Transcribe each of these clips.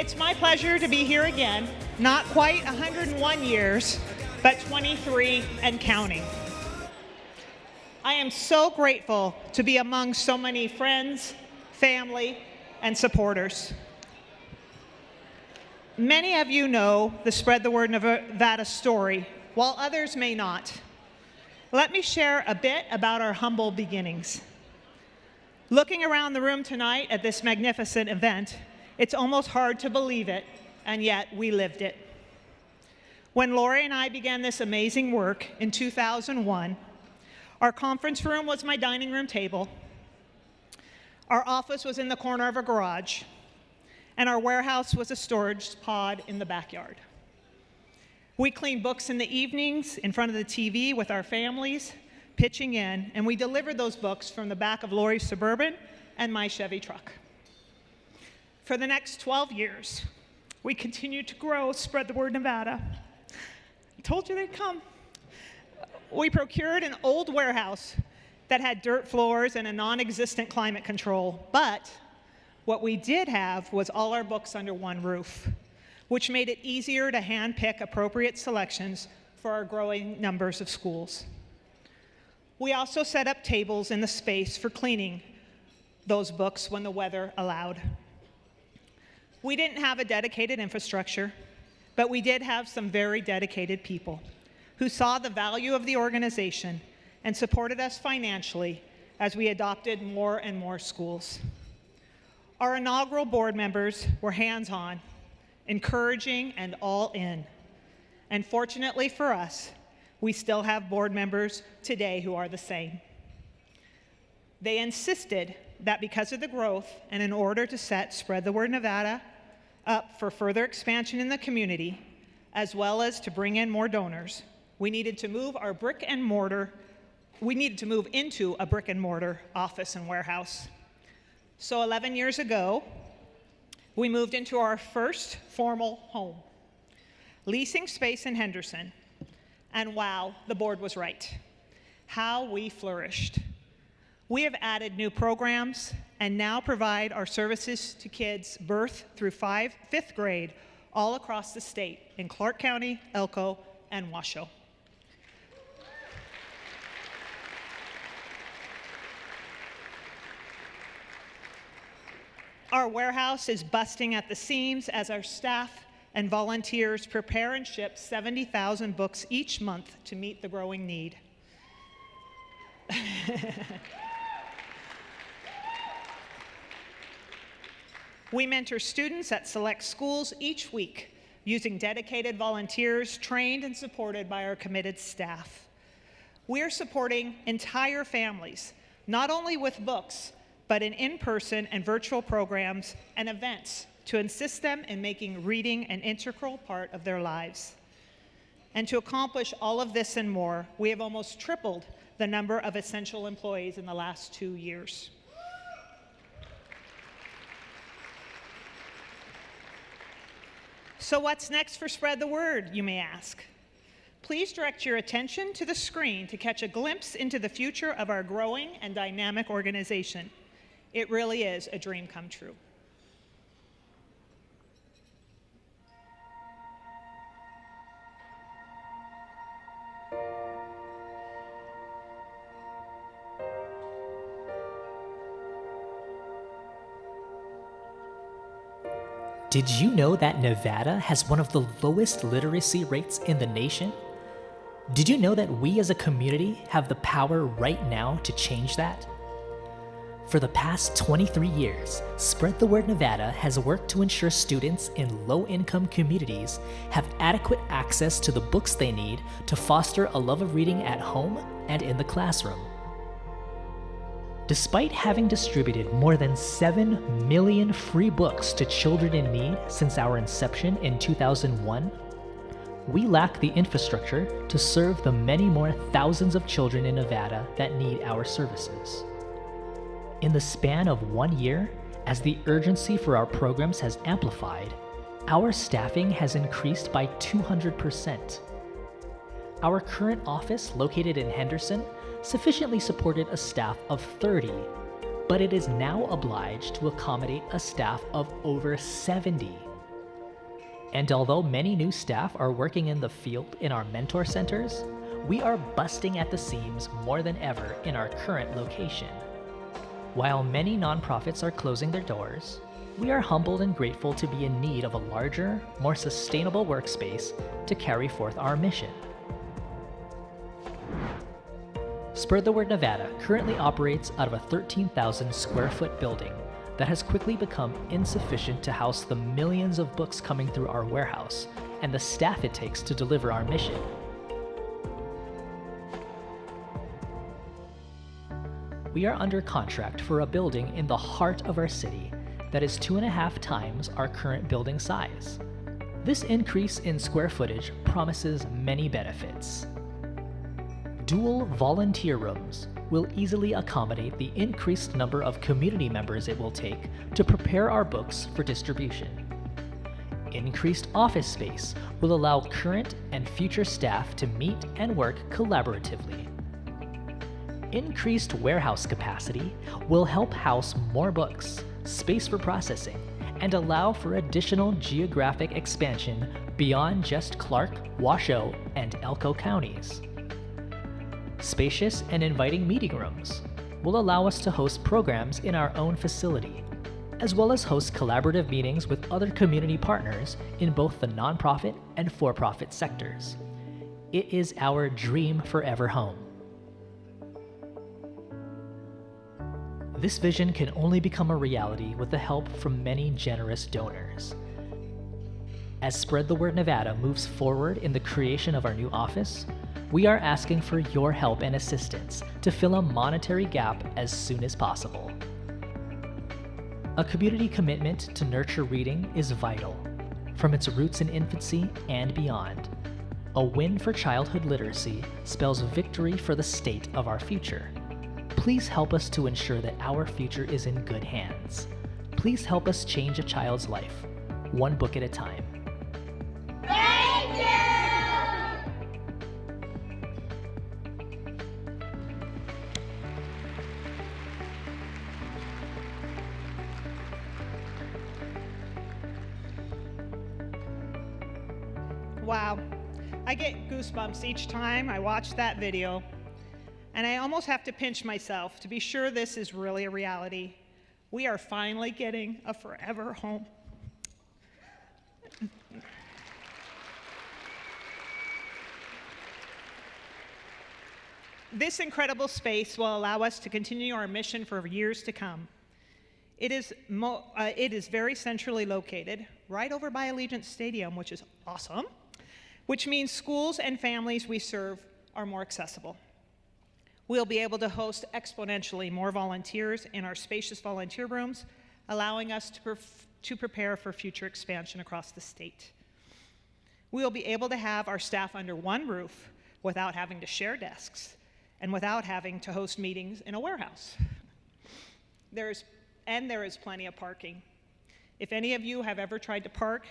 It's my pleasure to be here again, not quite 101 years, but 23 and counting. I am so grateful to be among so many friends, family, and supporters. Many of you know the Spread the Word Nevada story, while others may not. Let me share a bit about our humble beginnings. Looking around the room tonight at this magnificent event, it's almost hard to believe it, and yet we lived it. When Lori and I began this amazing work in 2001, our conference room was my dining room table, our office was in the corner of a garage, and our warehouse was a storage pod in the backyard. We cleaned books in the evenings in front of the TV with our families, pitching in, and we delivered those books from the back of Lori's Suburban and my Chevy truck. For the next 12 years, we continued to grow Spread the Word Nevada. I told you they'd come. We procured an old warehouse that had dirt floors and a non-existent climate control, but what we did have was all our books under one roof, which made it easier to hand-pick appropriate selections for our growing numbers of schools. We also set up tables in the space for cleaning those books when the weather allowed. We didn't have a dedicated infrastructure, but we did have some very dedicated people who saw the value of the organization and supported us financially as we adopted more and more schools. Our inaugural board members were hands-on, encouraging, and all in. And fortunately for us, we still have board members today who are the same. They insisted that because of the growth and in order to set Spread the Word Nevada up for further expansion in the community, as well as to bring in more donors, we needed to move into a brick and mortar office and warehouse. So 11 years ago, we moved into our first formal home, leasing space in Henderson. And wow, the board was right. How we flourished. We have added new programs and now provide our services to kids birth through fifth grade all across the state in Clark County, Elko, and Washoe. Our warehouse is busting at the seams as our staff and volunteers prepare and ship 70,000 books each month to meet the growing need. We mentor students at select schools each week using dedicated volunteers trained and supported by our committed staff. We are supporting entire families, not only with books, but in-person and virtual programs and events to assist them in making reading an integral part of their lives. And to accomplish all of this and more, we have almost tripled the number of essential employees in the last 2 years. So what's next for Spread the Word, you may ask? Please direct your attention to the screen to catch a glimpse into the future of our growing and dynamic organization. It really is a dream come true. Did you know that Nevada has one of the lowest literacy rates in the nation? Did you know that we as a community have the power right now to change that? For the past 23 years, Spread the Word Nevada has worked to ensure students in low-income communities have adequate access to the books they need to foster a love of reading at home and in the classroom. Despite having distributed more than 7 million free books to children in need since our inception in 2001, we lack the infrastructure to serve the many more thousands of children in Nevada that need our services. In the span of 1 year, as the urgency for our programs has amplified, our staffing has increased by 200%. Our current office, located in Henderson, sufficiently supported a staff of 30, but it is now obliged to accommodate a staff of over 70. And although many new staff are working in the field in our mentor centers, we are busting at the seams more than ever in our current location. While many nonprofits are closing their doors, we are humbled and grateful to be in need of a larger, more sustainable workspace to carry forth our mission. Spread the Word Nevada currently operates out of a 13,000 square foot building that has quickly become insufficient to house the millions of books coming through our warehouse and the staff it takes to deliver our mission. We are under contract for a building in the heart of our city that is 2.5 times our current building size. This increase in square footage promises many benefits. Dual volunteer rooms will easily accommodate the increased number of community members it will take to prepare our books for distribution. Increased office space will allow current and future staff to meet and work collaboratively. Increased warehouse capacity will help house more books, space for processing, and allow for additional geographic expansion beyond just Clark, Washoe, and Elko counties. Spacious and inviting meeting rooms will allow us to host programs in our own facility, as well as host collaborative meetings with other community partners in both the nonprofit and for-profit sectors. It is our dream forever home. This vision can only become a reality with the help from many generous donors. As Spread the Word Nevada moves forward in the creation of our new office, we are asking for your help and assistance to fill a monetary gap as soon as possible. A community commitment to nurture reading is vital, from its roots in infancy and beyond. A win for childhood literacy spells victory for the state of our future. Please help us to ensure that our future is in good hands. Please help us change a child's life, one book at a time. Thank you! Wow, I get goosebumps each time I watch that video, and I almost have to pinch myself to be sure this is really a reality. We are finally getting a forever home. This incredible space will allow us to continue our mission for years to come. It is very centrally located, right over by Allegiant Stadium, which is awesome, which means schools and families we serve are more accessible. We'll be able to host exponentially more volunteers in our spacious volunteer rooms, allowing us to prepare for future expansion across the state. We'll be able to have our staff under one roof without having to share desks and without having to host meetings in a warehouse. There is plenty of parking. If any of you have ever tried to park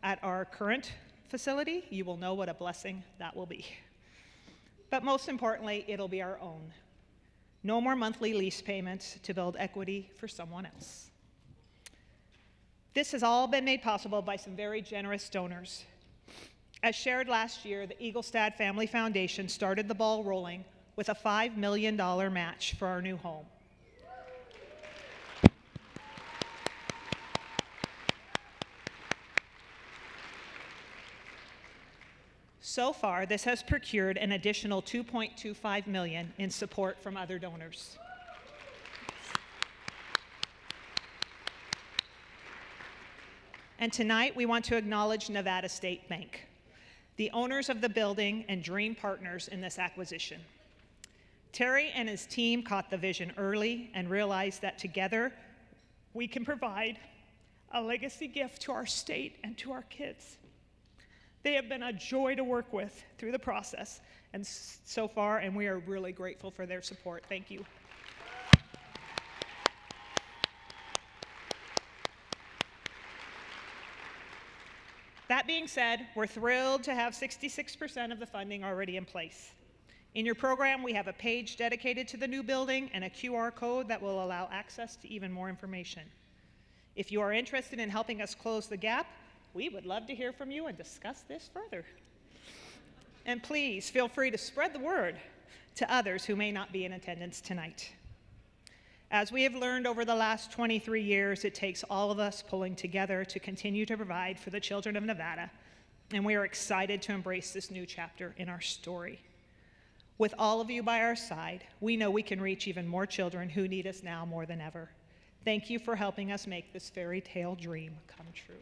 at our current facility, you will know what a blessing that will be. But most importantly, it'll be our own. No more monthly lease payments to build equity for someone else. This has all been made possible by some very generous donors. As shared last year, the Eaglestad Family Foundation started the ball rolling with a $5 million match for our new home. So far, this has procured an additional $2.25 million in support from other donors. And tonight, we want to acknowledge Nevada State Bank, the owners of the building and dream partners in this acquisition. Terry and his team caught the vision early and realized that together, we can provide a legacy gift to our state and to our kids. They have been a joy to work with through the process and so far, and we are really grateful for their support. Thank you. That being said, we're thrilled to have 66% of the funding already in place. In your program, we have a page dedicated to the new building and a QR code that will allow access to even more information. If you are interested in helping us close the gap, we would love to hear from you and discuss this further. And please feel free to spread the word to others who may not be in attendance tonight. As we have learned over the last 23 years, it takes all of us pulling together to continue to provide for the children of Nevada, and we are excited to embrace this new chapter in our story. With all of you by our side, we know we can reach even more children who need us now more than ever. Thank you for helping us make this fairy tale dream come true.